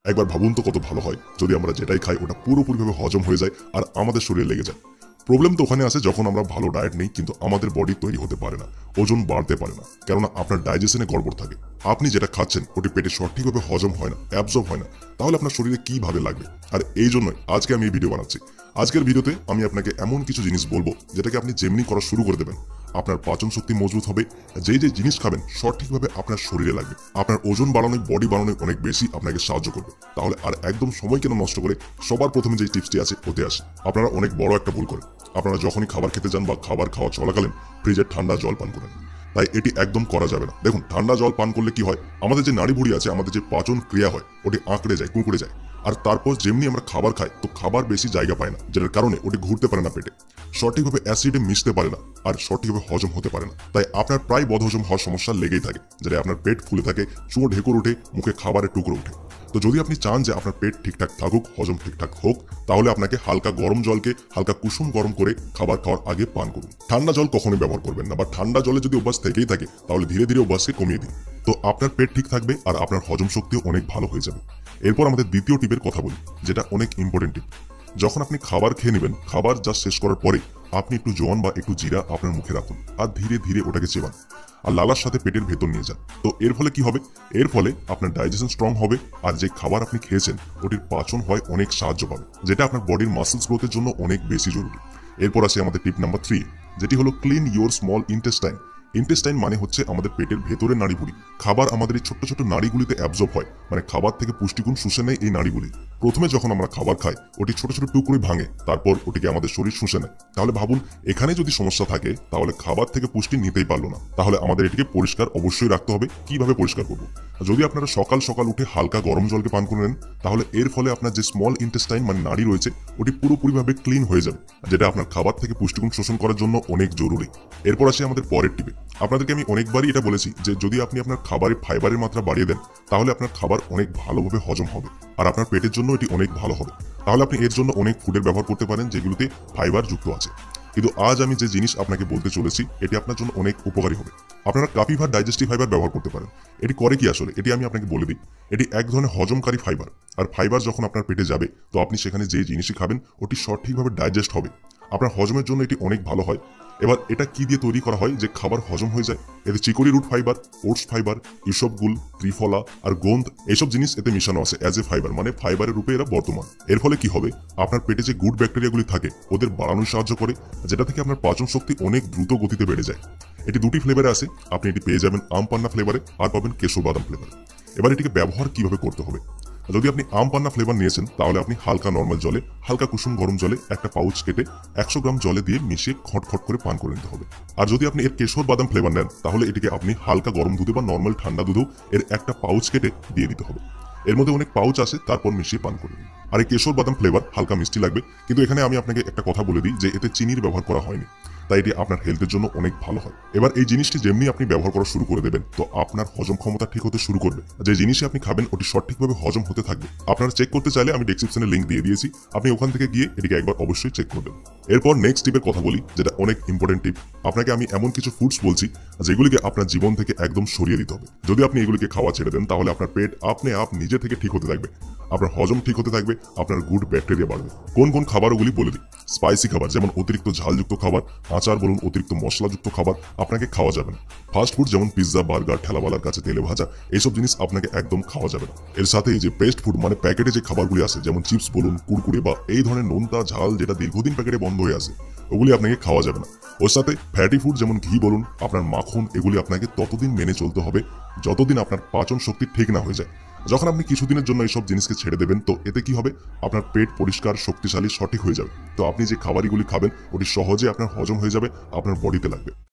একবার ভাবুন তো কত ভালো হয় যদি আমরা যেটাই খাই ওটা পুরোপুরিভাবে হজম হয়ে যায় আর আমাদের শরীরে লেগে যায়। প্রবলেম তো ওখানে আসে যখন আমরা ভালো ডায়েট নেই কিন্তু আমাদের বডি তৈরি হতে পারে না, ওজন বাড়তে পারে না, কেননা আপনার ডাইজেশনে গড়বড় থাকে। আপনি যেটা খাচ্ছেন ওটি পেটে সঠিকভাবে হজম হয় না, অ্যাবজর্ব হয় না, তাহলে আপনার শরীরে কিভাবে লাগবে? আর এই জন্যই আজকে আমি এই ভিডিও বানাচ্ছি। আজকের ভিডিওতে আমি আপনাকে এমন কিছু জিনিস বলবো যেটাকে আপনি যেমনি করা শুরু করে দেবেন, আপনার পাচন শক্তি মজবুত হবে। যে যে জিনিস খাবেন সঠিকভাবে আপনার শরীরে লাগবে, আপনার ওজন বাড়ানোয়, বডি বাড়ানোয় অনেক বেশি আপনাকে সাহায্য করবে। তাহলে আর একদম সময় কেন নষ্ট করে সবার প্রথমে যে টিপসটি আছে ওতে আসে। আপনারা অনেক বড় একটা ভুল করেন, আপনারা যখনই খাবার খেতে যান বা খাবার খাওয়া চলাকালীন ফ্রিজের ঠান্ডা জল পান করেন। তাই এটি একদম করা যাবে না। দেখুন, ঠান্ডা জল পান করলে কি হয়, আমাদের যে নাড়ি ভুড়ি আছে, আমাদের যে পাচন ক্রিয়া হয় ওটি আঁকড়ে যায়, কুঁকড়ে যায়। আর তারপর যেমনি আমরা খাবার খাই তো খাবার বেশি জায়গা পায় না, যেটার কারণে ওটি ঘুরতে পারে না পেটে, সঠিকভাবে অ্যাসিডে মিশতে পারে না, আর সঠিকভাবে হজম হতে পারে না। তাই আপনার প্রায় বদহজম হওয়ার সমস্যা লেগেই থাকে, যেটা আপনার পেট ফুলে থাকে, চুঁড়ো ঢেকুর ওঠে, মুখে খাবারের টুকরো ওঠে। তো যদি আপনি চান যে আপনার পেট ঠিকঠাক থাকুক, হজম ঠিকঠাক হোক, তাহলে আপনাকে হালকা গরম জলকে হালকা কুসুম গরম করে খাবার খাওয়ার আগে পান করুন। ঠান্ডা জল কখনোই ব্যবহার করবেন না, বা ঠান্ডা জলে যদি অভ্যাস থেকেই থাকে তাহলে ধীরে ধীরে অভ্যাসকে কমিয়ে দিন। তো আপনার পেট ঠিক থাকবে আর আপনার হজম শক্তিও অনেক ভালো হয়ে যাবে। এরপর আমাদের দ্বিতীয় টিপের কথা বলি, যেটা অনেক ইম্পর্টেন্ট টিপ। যখন আপনি খাবার খেয়ে নেবেন, খাবার যা শেষ করার পরে আপনি একটু জোয়ান বা একটু জিরা আপনার মুখে রাখুন আর ধীরে ধীরে ওটাকে চেবান আর লালার সাথে পেটের ভেতর নিয়ে যান। তো এর ফলে কি হবে? এর ফলে আপনার ডাইজেশন স্ট্রং হবে, আর যে খাবার আপনি খেয়েছেন ওটির পাচন হয় অনেক সাহায্য পাবে, যেটা আপনার বডির মাসেলস গ্রোথের জন্য অনেক বেশি জরুরি। এরপর আসে আমাদের টিপ নাম্বার 3, যেটি হলো clean your small intestine. Intestine মানে হচ্ছে আমাদের পেটের ভেতরের নাড়িভুঁড়ি। খাবার আমাদের এই ছোট্ট ছোট্ট নাড়িগুলিতে অ্যাবজর্ব হয়, মানে খাবার থেকে পুষ্টিগুণ শুষে নেয় এই নাড়িগুলি। প্রথমে যখন আমরা খাবার খাই ওটি ছোট ছোট টুকরোই ভাঙে, তারপর ওটিকে আমাদের শরীর শুষে নেয়। তাহলে ভাবুন, এখানে যদি সমস্যা থাকে তাহলে খাবার থেকে পুষ্টি নিতেই পারলো না। তাহলে আমাদের এটিকে পরিষ্কার অবশ্যই রাখতে হবে। কিভাবে পরিষ্কার করবো? যদি আপনারা সকাল সকাল উঠে হালকা গরম জলকে পান করে নেন, তাহলে এর ফলে আপনার যে স্মল ইন্টেস্টাইন মানে নাড়ি রয়েছে ওটি পুরোপুরিভাবে ক্লিন হয়ে যাবে, যেটা আপনার খাবার থেকে পুষ্টিগুণ শোষণ করার জন্য অনেক জরুরি। এরপর আসে আমাদের পরের টিপে। আপনাদেরকে আমি অনেকবারই এটা বলেছি যে যদি আপনি আপনার খাবারে ফাইবারের মাত্রা বাড়িয়ে দেন, তাহলে আপনার খাবার অনেক ভালোভাবে হজম হবে আর আপনার পেটের জন্য এটি অনেক ভালো হবে। তাহলে আপনি এর জন্য অনেক ফুডের ব্যবহার করতে পারেন যেগুলোতে ফাইবার যুক্ত আছে। কিন্তু আজ আমি যে জিনিস আপনাকে বলতে চলেছি এটি আপনার জন্য অনেক উপকারী হবে। আপনারা কাপিভার ডাইজেস্টিভ ফাইবার ব্যবহার করতে পারেন। এটি করে কি আসলে, এটি আমি আপনাকে বলে দিই। এটি এক ধরনের হজমকারী ফাইবার, আর ফাইবার যখন আপনার পেটে যাবে তো আপনি সেখানে যে জিনিসই খাবেন ওটি সঠিকভাবে ডাইজেস্ট হবে, আপনার হজমের জন্য এটি অনেক ভালো হয়। এবার এটা কি দিয়ে তৈরি করা হয় যে খাবার হজম হয়ে যায়? এতে চিকরি রুট ফাইবার, ওটস ফাইবার, ইসবগুল, ত্রিফলা আর গোন্দ এইসব জিনিস এতে মিশানো আছে অ্যাজ এ ফাইবার, মানে ফাইবারের রূপে এরা বর্তমান। এর ফলে কি হবে, আপনার পেটে যে গুড ব্যাকটেরিয়াগুলি থাকে ওদের বাড়ানোর সাহায্য করে, যেটা থেকে আপনার পাচন শক্তি অনেক দ্রুত গতিতে বেড়ে যায়। এটি দুটি ফ্লেভারে আছে, আপনি এটি পেয়ে যাবেন আম পান্না ফ্লেভারে আর পাবেন কেশর বাদাম ফ্লেভারে। এবার এটিকে ব্যবহার কিভাবে করতে হবে? যদি আপনি আম পান্না ফ্লেভার নিয়েছেন তাহলে আপনি হালকা নর্মাল জলে, হালকা কুসুম গরম জলে একটা পাউচ কেটে 100 গ্রাম জলে দিয়ে মিশিয়ে খটখট করে পান করে নিতে হবে। আর যদি আপনি এর কেশর বাদাম ফ্লেভার নেন তাহলে এটিকে আপনি হালকা গরম দুধে বা নর্মাল ঠান্ডা দুধেও এর একটা পাউচ কেটে দিয়ে দিতে হবে। এর মধ্যে অনেক পাউচ আছে, তারপর মিশিয়ে পান করে নিন। আর এই কেশর বাদাম ফ্লেভার হালকা মিষ্টি লাগবে, কিন্তু এখানে আমি আপনাকে একটা কথা বলে দিই যে এতে চিনির ব্যবহার করা হয়নি, তাই এটি আপনার হেলথের জন্য অনেক ভালো হয়। এবার এই জিনিসটি যেমনি আপনি ব্যবহার করা শুরু করে দেবেন তো আপনার হজম ক্ষমতা ঠিক হতে শুরু করবে। যে জিনিসই আপনি খাবেন ওটি সঠিকভাবে হজম হতে থাকবে। আপনারা চেক করতে চাইলে আমি ডেসক্রিপশনে লিংক দিয়ে দিয়েছি, আপনি ওখান থেকে গিয়ে এটিকে একবার অবশ্যই চেক করবেন। এরপর নেক্সট টিপের কথা বলি, যেটা অনেক ইম্পর্টেন্ট টিপ। আপনাকে আমি এমন কিছু ফুডস বলছি যেগুলিকে আপনার জীবন থেকে একদম সরিয়ে দিতে হবে। যদি আপনি এগুলিকে খাওয়া ছেড়ে দেন তাহলে আপনার পেট আপনি নিজে থেকে ঠিক হতে থাকবে, আপনার হজম ঠিক হতে থাকবে, আপনার গুড ব্যাকটেরিয়া বাড়বে। কোন কোন খাবারগুলি বলে দিই। স্পাইসি খাবার, যেমন অতিরিক্ত ঝালযুক্ত খাবার, আচার বলুন, অতিরিক্ত মশলাযুক্ত খাবার আপনাকে খাওয়া যাবে না। ফাস্ট ফুড যেমন পিৎজা, বার্গার, ঠেলাওয়ালার কাছে তেলে ভাজা, এইসব জিনিস আপনাকে একদম খাওয়া যাবে না। এর সাথে যে পেস্ট ফুড মানে প্যাকেটে যে খাবারগুলি আছে, যেমন চিপস বলুন, কুরকুরে বা এই ধরনের নোনতা ঝাল যেটা দীর্ঘদিন প্যাকেটে বন্ধ হয়ে আছে, ওগুলি আপনাকে খাওয়া যাবে না। ওর সাথে ফ্যাটি ফুড যেমন ঘি বলুন, আপনার মাখন, এগুলি আপনাকে ততদিন মেনে চলতে হবে যতদিন আপনার পাচন শক্তি ঠিক না হয়ে যায়। যখন আপনি কিছুদিনের জন্য এইসব জিনিসকে ছেড়ে দেবেন তো এতে কি হবে, আপনার পেট পরিষ্কার, শক্তিশালী, সঠিক হয়ে যাবে। তো আপনি যে খাবারগুলি খাবেন ওটি সহজে আপনার হজম হয়ে যাবে, আপনার বডিতে লাগবে।